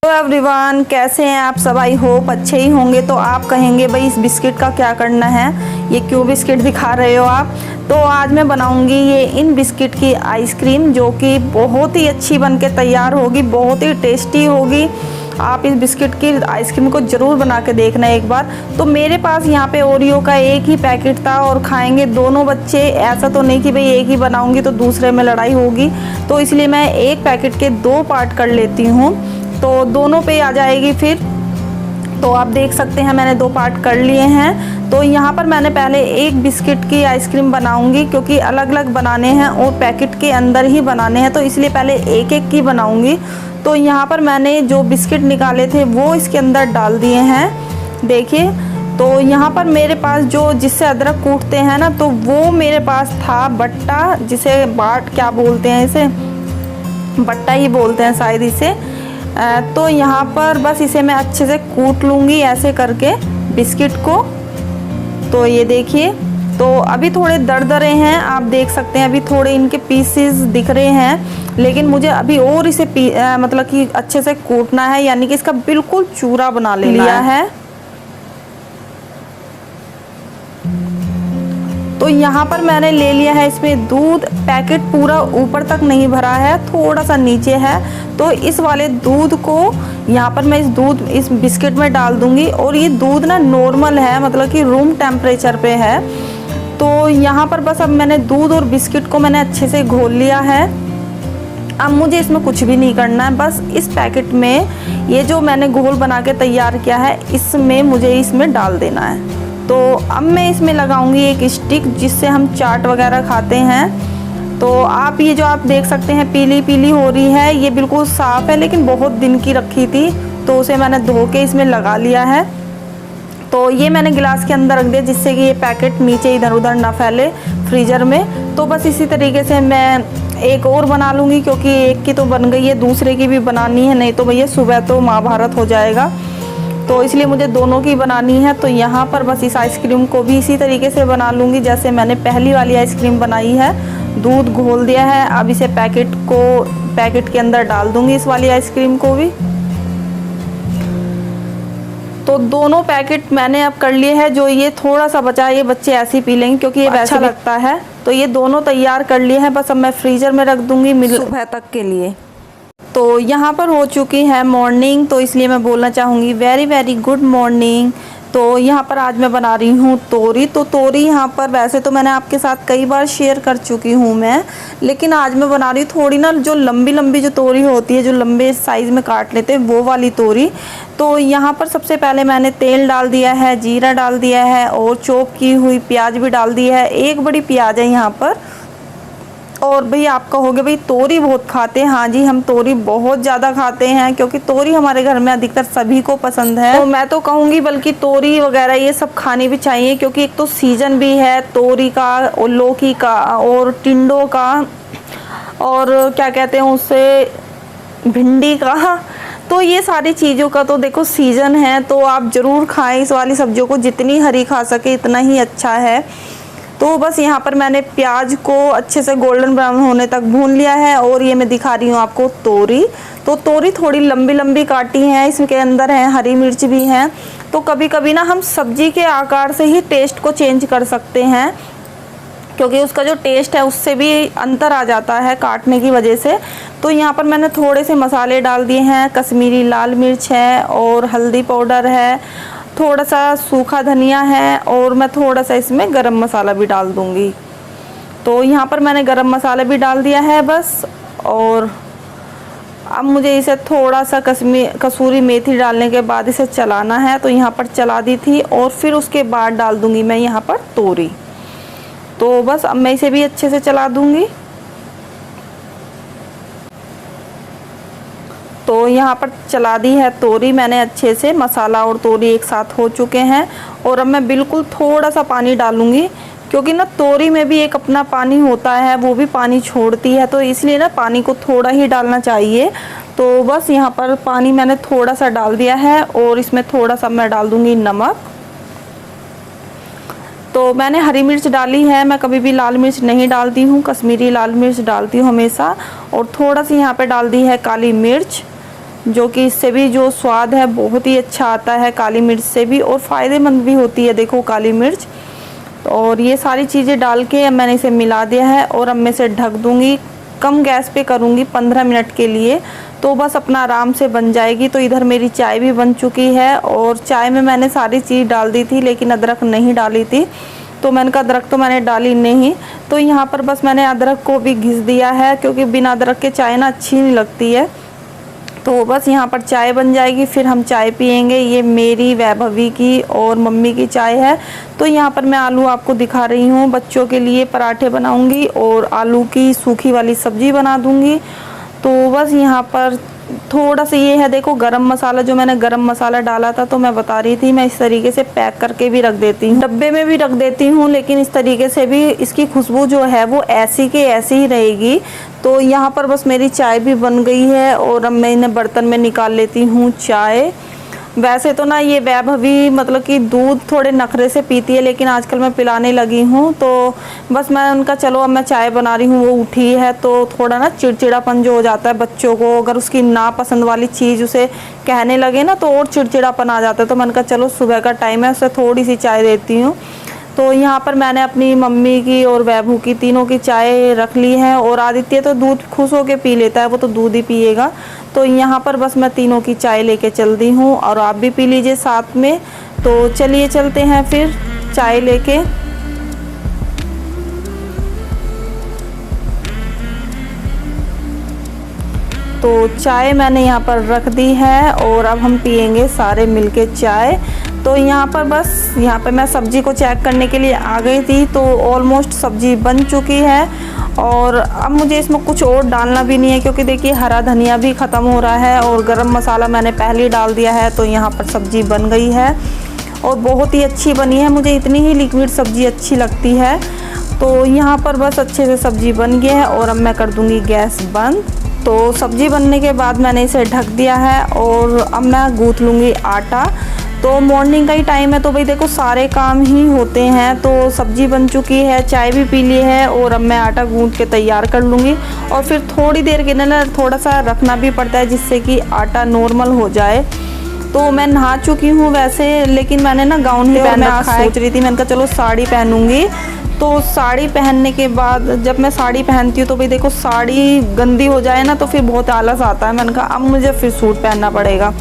तो एवरीवन, कैसे हैं आप सब? आई होप अच्छे ही होंगे। तो आप कहेंगे भाई इस बिस्किट का क्या करना है, ये क्यों बिस्किट दिखा रहे हो आप? तो आज मैं बनाऊंगी ये इन बिस्किट की आइसक्रीम, जो कि बहुत ही अच्छी बन के तैयार होगी, बहुत ही टेस्टी होगी। आप इस बिस्किट की आइसक्रीम को ज़रूर बना के देखना एक बार। तो मेरे पास यहाँ पे ओरियो का एक ही पैकेट था और खाएंगे दोनों बच्चे। ऐसा तो नहीं कि भाई एक ही बनाऊंगी तो दूसरे में लड़ाई होगी, तो इसलिए मैं एक पैकेट के 2 पार्ट कर लेती हूँ, तो दोनों पे आ जाएगी फिर। तो आप देख सकते हैं मैंने 2 पार्ट कर लिए हैं। तो यहाँ पर मैंने पहले एक बिस्किट की आइसक्रीम बनाऊंगी, क्योंकि अलग अलग बनाने हैं और पैकेट के अंदर ही बनाने हैं, तो इसलिए पहले एक एक की बनाऊंगी। तो यहाँ पर मैंने जो बिस्किट निकाले थे वो इसके अंदर डाल दिए हैं, देखिए। तो यहाँ पर मेरे पास जो जिससे अदरक कूटते हैं ना, तो वो मेरे पास था बट्टा, जिसे बाट क्या बोलते हैं, इसे बट्टा ही बोलते हैं शायद इसे। तो यहाँ पर बस इसे मैं अच्छे से कूट लूँगी ऐसे करके बिस्किट को। तो ये देखिए, तो अभी थोड़े दरदरे हैं, आप देख सकते हैं, अभी थोड़े इनके पीसेस दिख रहे हैं, लेकिन मुझे अभी और इसे मतलब कि अच्छे से कूटना है, यानी कि इसका बिल्कुल चूरा बना लिया है। तो यहाँ पर मैंने ले लिया है इसमें दूध। पैकेट पूरा ऊपर तक नहीं भरा है, थोड़ा सा नीचे है। तो इस वाले दूध को यहाँ पर मैं इस बिस्किट में डाल दूंगी। और ये दूध ना नॉर्मल है, मतलब कि रूम टेम्परेचर पे है। तो यहाँ पर बस अब मैंने दूध और बिस्किट को मैंने अच्छे से घोल लिया है। अब मुझे इसमें कुछ भी नहीं करना है, बस इस पैकेट में ये जो मैंने घोल बना के तैयार किया है, इसमें मुझे इसमें डाल देना है। तो अब मैं इसमें लगाऊंगी एक स्टिक, जिससे हम चाट वगैरह खाते हैं। तो आप ये जो आप देख सकते हैं पीली पीली हो रही है, ये बिल्कुल साफ़ है, लेकिन बहुत दिन की रखी थी, तो उसे मैंने धो के इसमें लगा लिया है। तो ये मैंने गिलास के अंदर रख दिया, जिससे कि ये पैकेट नीचे इधर उधर ना फैले फ्रीज़र में। तो बस इसी तरीके से मैं एक और बना लूँगी, क्योंकि एक की तो बन गई है, दूसरे की भी बनानी है, नहीं तो भैया सुबह तो महाभारत हो जाएगा। तो इसलिए मुझे दोनों की बनानी है। तो यहाँ पर बस इस आइसक्रीम को भी इसी तरीके से बना लूँगी जैसे मैंने पहली वाली आइसक्रीम बनाई है। दूध घोल दिया है, अब इसे पैकेट के अंदर डाल दूँगी, इस वाली आइसक्रीम को भी। तो दोनों पैकेट मैंने अब कर लिए हैं। जो ये थोड़ा सा बचा है, ये बच्चे ऐसे ही पी लेंगे, क्योंकि ये वैसा लगता है। तो ये दोनों तैयार कर लिए हैं, बस अब मैं फ्रीज़र में रख दूँगी सुबह तक के लिए। तो यहाँ पर हो चुकी है मॉर्निंग, तो इसलिए मैं बोलना चाहूँगी वेरी वेरी गुड मॉर्निंग। तो यहाँ पर आज मैं बना रही हूँ तोरी। तो तोरी यहाँ पर वैसे तो मैंने आपके साथ कई बार शेयर कर चुकी हूँ मैं, लेकिन आज मैं बना रही हूँ थोड़ी ना जो लंबी लंबी जो तोरी होती है, जो लंबे साइज़ में काट लेते हैं, वो वाली तोरी। तो यहाँ पर सबसे पहले मैंने तेल डाल दिया है, जीरा डाल दिया है, और चॉप की हुई प्याज भी डाल दी है। एक बड़ी प्याज है यहाँ पर। और भाई आप कहोगे भाई तोरी बहुत खाते हैं, हाँ जी, हम तोरी बहुत ज़्यादा खाते हैं, क्योंकि तोरी हमारे घर में अधिकतर सभी को पसंद है। तो मैं तो कहूँगी बल्कि तोरी वगैरह ये सब खानी भी चाहिए, क्योंकि एक तो सीजन भी है तोरी का और लौकी का और टिंडों का, और क्या कहते हैं उसे, भिंडी का। तो ये सारी चीज़ों का तो देखो सीज़न है, तो आप ज़रूर खाएं इस वाली सब्जियों को, जितनी हरी खा सके इतना ही अच्छा है। तो बस यहाँ पर मैंने प्याज को अच्छे से गोल्डन ब्राउन होने तक भून लिया है, और ये मैं दिखा रही हूँ आपको तोरी। तो तोरी थोड़ी लंबी लंबी काटी है, इसके अंदर है हरी मिर्च भी है। तो कभी कभी ना हम सब्जी के आकार से ही टेस्ट को चेंज कर सकते हैं, क्योंकि उसका जो टेस्ट है उससे भी अंतर आ जाता है काटने की वजह से। तो यहाँ पर मैंने थोड़े से मसाले डाल दिए हैं, कश्मीरी लाल मिर्च है, और हल्दी पाउडर है, थोड़ा सा सूखा धनिया है, और मैं थोड़ा सा इसमें गरम मसाला भी डाल दूँगी। तो यहाँ पर मैंने गरम मसाला भी डाल दिया है बस। और अब मुझे इसे थोड़ा सा कसूरी मेथी डालने के बाद इसे चलाना है। तो यहाँ पर चला दी थी, और फिर उसके बाद डाल दूँगी मैं यहाँ पर तोरी। तो बस अब मैं इसे भी अच्छे से चला दूँगी। तो यहाँ पर चला दी है तोरी मैंने अच्छे से, मसाला और तोरी एक साथ हो चुके हैं। और अब मैं बिल्कुल थोड़ा सा पानी डालूँगी, क्योंकि ना तोरी में भी एक अपना पानी होता है, वो भी पानी छोड़ती है, तो इसलिए ना पानी को थोड़ा ही डालना चाहिए। तो बस यहाँ पर पानी मैंने थोड़ा सा डाल दिया है, और इसमें थोड़ा सा मैं डाल दूँगी नमक। तो मैंने हरी मिर्च डाली है, मैं कभी भी लाल मिर्च नहीं डालती हूँ, कश्मीरी लाल मिर्च डालती हूँ हमेशा। और थोड़ा सी यहाँ पे डाल दी है काली मिर्च, जो कि इससे भी जो स्वाद है बहुत ही अच्छा आता है काली मिर्च से भी, और फ़ायदेमंद भी होती है देखो काली मिर्च। और ये सारी चीज़ें डाल के अब मैंने इसे मिला दिया है और अब मैं इसे ढक दूँगी, कम गैस पे करूँगी 15 मिनट के लिए, तो बस अपना आराम से बन जाएगी। तो इधर मेरी चाय भी बन चुकी है और चाय में मैंने सारी चीज़ डाल दी थी लेकिन अदरक नहीं डाली थी, तो मैंने कहा अदरक तो मैंने डाली नहीं। तो यहाँ पर बस मैंने अदरक को भी घिस दिया है क्योंकि बिना अदरक के चाय ना अच्छी नहीं लगती है। तो बस यहाँ पर चाय बन जाएगी, फिर हम चाय पियेंगे। ये मेरी, वैभवी की और मम्मी की चाय है। तो यहाँ पर मैं आलू आपको दिखा रही हूँ, बच्चों के लिए पराठे बनाऊँगी और आलू की सूखी वाली सब्ज़ी बना दूँगी। तो बस यहाँ पर थोड़ा सा ये है देखो गरम मसाला, जो मैंने गरम मसाला डाला था तो मैं बता रही थी मैं इस तरीके से पैक करके भी रख देती हूँ, डब्बे में भी रख देती हूँ, लेकिन इस तरीके से भी इसकी खुशबू जो है वो ऐसी के ऐसी ही रहेगी। तो यहाँ पर बस मेरी चाय भी बन गई है और अब मैं इन्हें बर्तन में निकाल लेती हूँ चाय। वैसे तो ना ये वैभवी मतलब कि दूध थोड़े नखरे से पीती है, लेकिन आजकल मैं पिलाने लगी हूँ। तो बस मैं उनका चलो अब मैं चाय बना रही हूँ, वो उठी है तो थोड़ा ना चिड़चिड़ापन जो हो जाता है बच्चों को, अगर उसकी नापसंद वाली चीज़ उसे कहने लगे ना तो और चिड़चिड़ापन आ जाता है। तो मैंने कहा चलो सुबह का टाइम है, उसे थोड़ी सी चाय देती हूँ। तो यहाँ पर मैंने अपनी मम्मी की और वैभू की तीनों की चाय रख ली है, और आदित्य तो दूध खुश होके पी लेता है, वो तो दूध ही पिएगा। तो यहाँ पर बस मैं तीनों की चाय लेके चलती हूँ और आप भी पी लीजिए साथ में। तो चलिए चलते हैं फिर चाय लेके। तो चाय मैंने यहाँ पर रख दी है और अब हम पियेंगे सारे मिलके चाय। तो यहाँ पर बस यहाँ पर मैं सब्ज़ी को चेक करने के लिए आ गई थी, तो ऑलमोस्ट सब्ज़ी बन चुकी है और अब मुझे इसमें कुछ और डालना भी नहीं है क्योंकि देखिए हरा धनिया भी ख़त्म हो रहा है और गरम मसाला मैंने पहले ही डाल दिया है। तो यहाँ पर सब्ज़ी बन गई है और बहुत ही अच्छी बनी है, मुझे इतनी ही लिक्विड सब्ज़ी अच्छी लगती है। तो यहाँ पर बस अच्छे से सब्ज़ी बन गई है और अब मैं कर दूँगी गैस बंद। तो सब्ज़ी बनने के बाद मैंने इसे ढक दिया है और अब मैं गूँथ लूँगी आटा। तो मॉर्निंग का ही टाइम है तो भाई देखो सारे काम ही होते हैं। तो सब्ज़ी बन चुकी है, चाय भी पी ली है और अब मैं आटा गूँथ के तैयार कर लूँगी। और फिर थोड़ी देर के लिए ना थोड़ा सा रखना भी पड़ता है जिससे कि आटा नॉर्मल हो जाए। तो मैं नहा चुकी हूँ वैसे, लेकिन मैंने ना गाउन ही पहन रखा है। सोच रही थी, मैंने कहा चलो साड़ी पहनूंगी। तो साड़ी पहनने के बाद जब मैं साड़ी पहनती हूँ तो भाई देखो साड़ी गंदी हो जाए ना तो फिर बहुत आलस आता है। मैंने कहा अब मुझे फिर सूट पहनना पड़ेगा,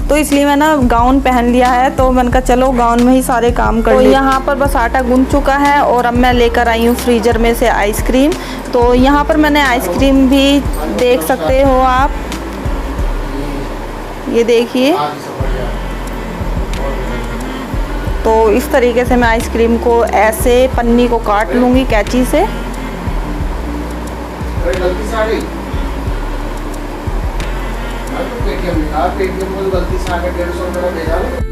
तो इसलिए मैं ना गाउन पहन लिया है। तो मैंने कहा चलो गाउन में ही सारे काम कर ले। तो यहाँ पर बस आटा गूंथ चुका है और अब मैं लेकर आई हूँ फ्रीज़र में से आइसक्रीम। तो यहाँ पर मैंने आइसक्रीम भी देख सकते हो आप, ये देखिए। तो इस तरीके से मैं आइसक्रीम को ऐसे पन्नी को काट लूँगी कैंची से। गलती से आके 150 रुपये भेजा।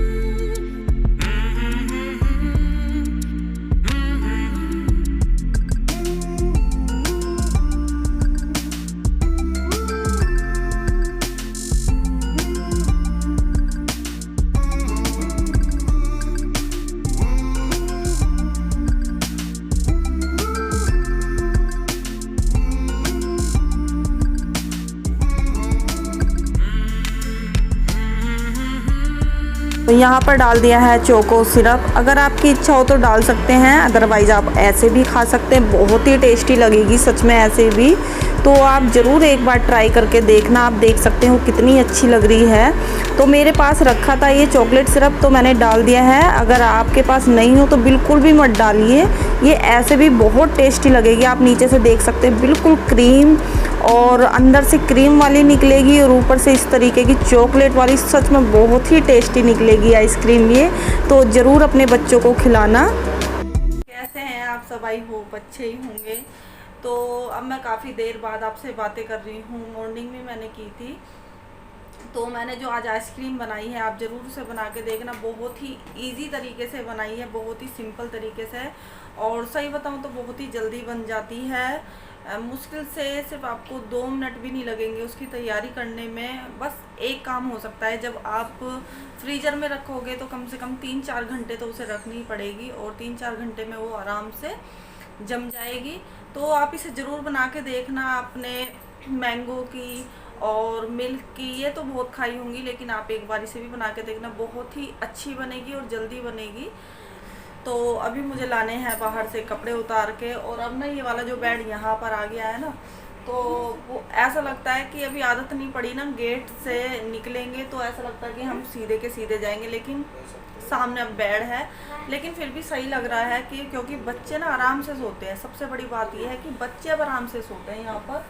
तो यहाँ पर डाल दिया है चोको सिरप, अगर आपकी इच्छा हो तो डाल सकते हैं, अदरवाइज़ आप ऐसे भी खा सकते हैं। बहुत ही टेस्टी लगेगी सच में ऐसे भी। तो आप ज़रूर एक बार ट्राई करके देखना। आप देख सकते हो कितनी अच्छी लग रही है। तो मेरे पास रखा था ये चॉकलेट सिरप तो मैंने डाल दिया है। अगर आपके पास नहीं हो तो बिल्कुल भी मत डालिए, ये ऐसे भी बहुत टेस्टी लगेगी। आप नीचे से देख सकते हैं बिल्कुल क्रीम और अंदर से क्रीम वाली निकलेगी और ऊपर से इस तरीके की चॉकलेट वाली। सच में बहुत ही टेस्टी निकलेगी आइसक्रीम ये। तो ज़रूर अपने बच्चों को खिलाना। कैसे हैं आप सब? आई होप अच्छे ही होंगे। तो अब मैं काफ़ी देर बाद आपसे बातें कर रही हूँ। मॉर्निंग में मैंने की थी, तो मैंने जो आज आइसक्रीम बनाई है आप ज़रूर उसे बना के देखना। बहुत ही इजी तरीके से बनाई है, बहुत ही सिंपल तरीके से, और सही बताऊँ तो बहुत ही जल्दी बन जाती है। मुश्किल से सिर्फ आपको 2 मिनट भी नहीं लगेंगे उसकी तैयारी करने में। बस एक काम हो सकता है, जब आप फ्रीज़र में रखोगे तो कम से कम 3-4 घंटे तो उसे रखनी पड़ेगी, और 3-4 घंटे में वो आराम से जम जाएगी। तो आप इसे ज़रूर बना के देखना। अपने मैंगो की और मिल्क की ये तो बहुत खाई होंगी, लेकिन आप एक बारी से भी बना के देखना, बहुत ही अच्छी बनेगी और जल्दी बनेगी। तो अभी मुझे लाने हैं बाहर से कपड़े उतार के, और अब ना ये वाला जो बेड यहाँ पर आ गया है ना, तो वो ऐसा लगता है कि अभी आदत नहीं पड़ी ना, गेट से निकलेंगे तो ऐसा लगता है कि हम सीधे के सीधे जाएंगे, लेकिन सामने अब बेड है। लेकिन फिर भी सही लग रहा है कि क्योंकि बच्चे ना आराम से सोते हैं, सबसे बड़ी बात यह है कि बच्चे अब आराम से सोते हैं यहाँ पर,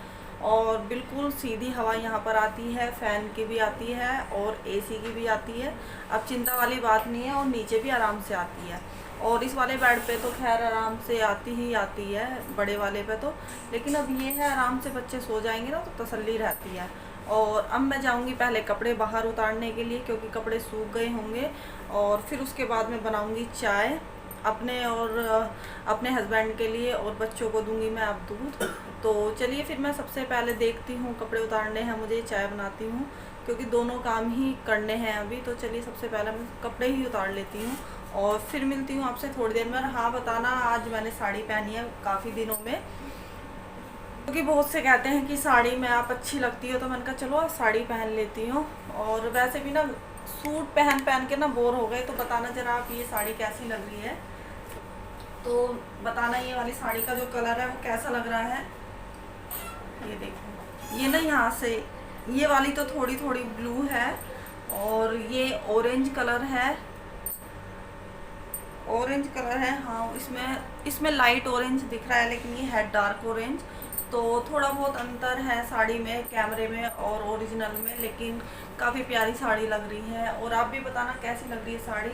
और बिल्कुल सीधी हवा यहाँ पर आती है, फ़ैन की भी आती है और एसी की भी आती है। अब चिंता वाली बात नहीं है, और नीचे भी आराम से आती है। और इस वाले बेड पे तो खैर आराम से आती ही आती है, बड़े वाले पे तो। लेकिन अब ये है आराम से बच्चे सो जाएंगे ना तो तसल्ली रहती है। और अब मैं जाऊंगी पहले कपड़े बाहर उतारने के लिए, क्योंकि कपड़े सूख गए होंगे, और फिर उसके बाद में बनाऊंगी चाय अपने और अपने हस्बैंड के लिए, और बच्चों को दूंगी मैं अब दूध। तो चलिए फिर मैं सबसे पहले देखती हूँ, कपड़े उतारने हैं मुझे, चाय बनाती हूँ, क्योंकि दोनों काम ही करने हैं अभी। तो चलिए सबसे पहले मैं कपड़े ही उतार लेती हूँ, और फिर मिलती हूँ आपसे थोड़ी देर में। और हाँ बताना, आज मैंने साड़ी पहनी है काफ़ी दिनों में, क्योंकि बहुत से कहते हैं कि साड़ी में आप अच्छी लगती हो, तो मैंने कहा चलो आज साड़ी पहन लेती हूँ। और वैसे भी ना सूट पहन पहन के ना बोर हो गए, तो बताना ज़रा आप ये साड़ी कैसी लग रही है। तो बताना ये वाली साड़ी का जो कलर है वो कैसा लग रहा है। ये देखो, ये ना यहाँ से ये वाली तो थोड़ी थोड़ी ब्लू है, और ये ऑरेंज कलर है, ऑरेंज कलर है। हाँ, इसमें लाइट ऑरेंज दिख रहा है, लेकिन ये है डार्क ऑरेंज। तो थोड़ा बहुत अंतर है साड़ी में, कैमरे में और ओरिजिनल में, लेकिन काफ़ी प्यारी साड़ी लग रही है। और आप भी बताना कैसी लग रही है साड़ी।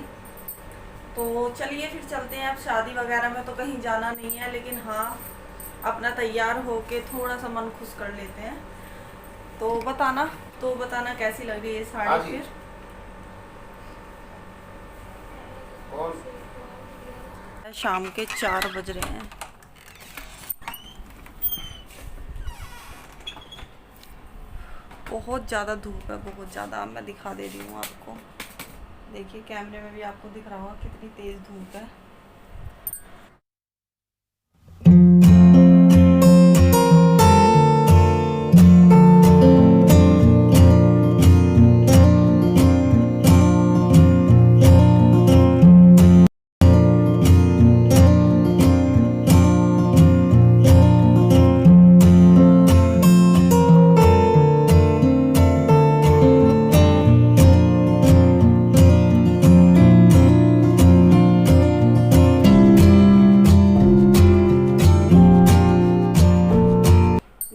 तो चलिए फिर चलते हैं। अब शादी वगैरह में तो कहीं जाना नहीं है, लेकिन हाँ अपना तैयार होके थोड़ा सा मन खुश कर लेते हैं। तो बताना कैसी लग रही है साड़ी फिर। शाम के 4 बज रहे हैं। बहुत ज़्यादा धूप है, बहुत ज़्यादा। मैं दिखा दे रही हूँ आपको, देखिए कैमरे में भी आपको दिख रहा होगा कितनी तेज़ धूप है।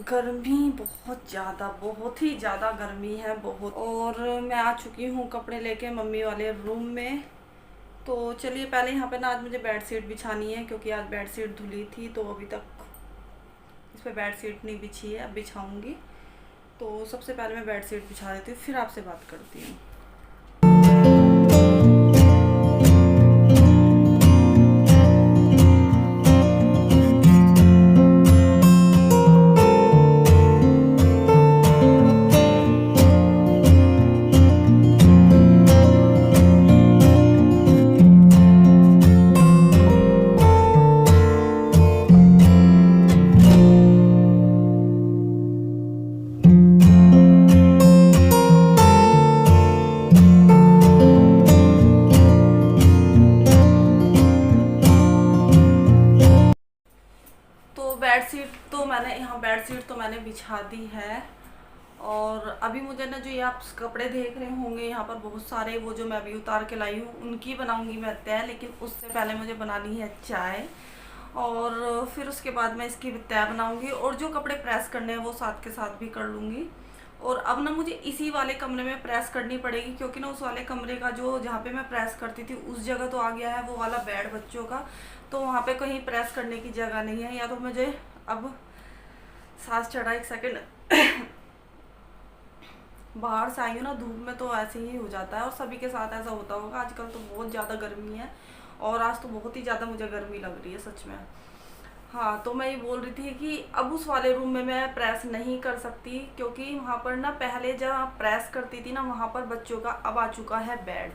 गर्मी बहुत ही ज़्यादा गर्मी है, बहुत। और मैं आ चुकी हूँ कपड़े लेके मम्मी वाले रूम में। तो चलिए पहले यहाँ पे ना आज मुझे बेडशीट बिछानी है, क्योंकि आज बेडशीट धुली थी, तो अभी तक इस पर बेडशीट नहीं बिछी है, अब बिछाऊँगी। तो सबसे पहले मैं बेडशीट बिछा देती हूँ, फिर आपसे बात करती हूँ। बेडशीट तो मैंने बिछा दी है। और अभी मुझे ना जो ये आप कपड़े देख रहे होंगे यहाँ पर बहुत सारे, वो जो मैं अभी उतार के लाई हूँ उनकी बनाऊंगी मैं तय, लेकिन उससे पहले मुझे बनानी है चाय, और फिर उसके बाद मैं इसकी तय बनाऊंगी, और जो कपड़े प्रेस करने हैं वो साथ के साथ भी कर लूँगी। और अब ना मुझे इसी वाले कमरे में प्रेस करनी पड़ेगी, क्योंकि ना उस वाले कमरे का जो जहाँ पे मैं प्रेस करती थी उस जगह तो आ गया है वो वाला बेड बच्चों का, तो वहाँ पे कहीं प्रेस करने की जगह नहीं है। या तो मुझे अब सांस चढ़ा, एक सेकेंड बाहर से आई हूँ ना, धूप में तो ऐसे ही हो जाता है, और सभी के साथ ऐसा होता होगा। आजकल तो बहुत ज़्यादा गर्मी है, और आज तो बहुत ही ज़्यादा मुझे गर्मी लग रही है सच में। हाँ, तो मैं ये बोल रही थी कि अब उस वाले रूम में मैं प्रेस नहीं कर सकती, क्योंकि वहाँ पर ना पहले जहाँ प्रेस करती थी ना वहाँ पर बच्चों का अब आ चुका है बेड।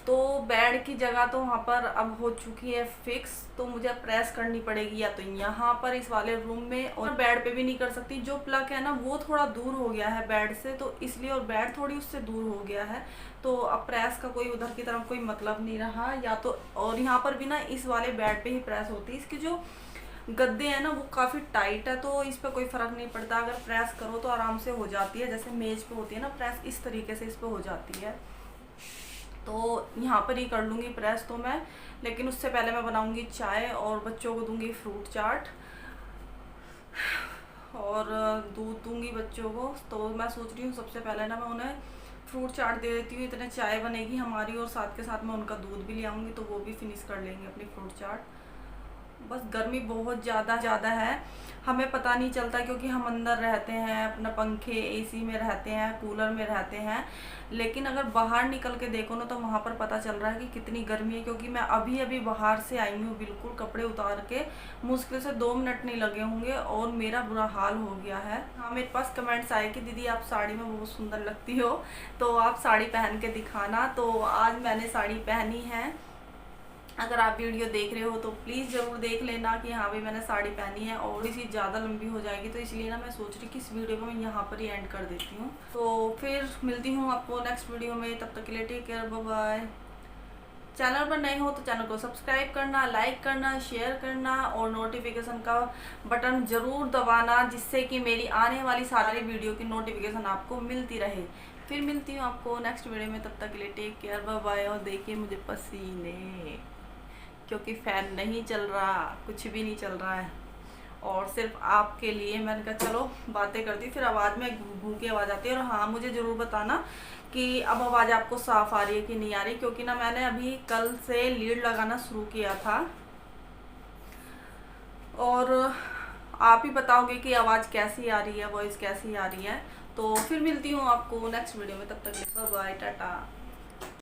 तो बेड की जगह तो वहाँ पर अब हो चुकी है फिक्स, तो मुझे प्रेस करनी पड़ेगी या तो यहाँ पर इस वाले रूम में, और बेड पे भी नहीं कर सकती। जो प्लग है ना वो थोड़ा दूर हो गया है बेड से, तो इसलिए, और बेड थोड़ी उससे दूर हो गया है, तो अब प्रेस का कोई उधर की तरफ कोई मतलब नहीं रहा। या तो और यहाँ पर भी ना इस वाले बेड पे ही प्रेस होती है। इसकी जो गद्दे हैं ना वो काफ़ी टाइट है, तो इस पर कोई फ़र्क नहीं पड़ता। अगर प्रेस करो तो आराम से हो जाती है, जैसे मेज पे होती है ना प्रेस, इस तरीके से इस पर हो जाती है। तो यहाँ पर ही कर लूँगी प्रेस तो मैं, लेकिन उससे पहले मैं बनाऊँगी चाय और बच्चों को दूँगी फ्रूट चाट और दूध दूँगी बच्चों को। तो मैं सोच रही हूँ सबसे पहले ना मैं उन्हें फ्रूट चाट दे देती हूँ, इतने चाय बनेगी हमारी, और साथ के साथ मैं उनका दूध भी ले आऊँगी, तो वो भी फिनिश कर लेंगे अपनी फ्रूट चाट। बस गर्मी बहुत ज़्यादा है, हमें पता नहीं चलता क्योंकि हम अंदर रहते हैं, अपना पंखे एसी में रहते हैं, कूलर में रहते हैं, लेकिन अगर बाहर निकल के देखो ना तो वहाँ पर पता चल रहा है कि कितनी गर्मी है। क्योंकि मैं अभी बाहर से आई हूँ, बिल्कुल कपड़े उतार के, मुश्किल से 2 मिनट नहीं लगे होंगे और मेरा बुरा हाल हो गया है। हाँ, मेरे पास कमेंट्स आए कि दीदी आप साड़ी में बहुत सुंदर लगती हो, तो आप साड़ी पहन के दिखाना। तो आज मैंने साड़ी पहनी है, अगर आप वीडियो देख रहे हो तो प्लीज़ ज़रूर देख लेना कि हाँ भाई मैंने साड़ी पहनी है। और इसी ज़्यादा लंबी हो जाएगी तो इसलिए ना मैं सोच रही कि इस वीडियो को मैं यहाँ पर ही एंड कर देती हूँ। तो फिर मिलती हूँ आपको नेक्स्ट वीडियो में, तब तक के लिए take care, bye bye. Channel पर नए हो तो चैनल को सब्सक्राइब करना, लाइक करना, शेयर करना और नोटिफिकेशन का बटन ज़रूर दबाना, जिससे कि मेरी आने वाली सारी वीडियो की नोटिफिकेशन आपको मिलती रहे। फिर मिलती हूँ आपको नेक्स्ट वीडियो में, तब तक के लिए टेक केयर, बाय बाय। और देखिए मुझे पसीने, क्योंकि फ़ैन नहीं चल रहा, कुछ भी नहीं चल रहा है, और सिर्फ आपके लिए मैंने कहा चलो बातें करती, फिर आवाज़ में घू की आवाज़ आती है। और हाँ, मुझे ज़रूर बताना कि अब आवाज़ आपको साफ़ आ रही है कि नहीं आ रही, क्योंकि ना मैंने अभी कल से लीड लगाना शुरू किया था, और आप ही बताओगे कि आवाज़ कैसी आ रही है, वॉइस कैसी आ रही है। तो फिर मिलती हूँ आपको नेक्स्ट वीडियो में, तब तक बाय बाय, टाटा।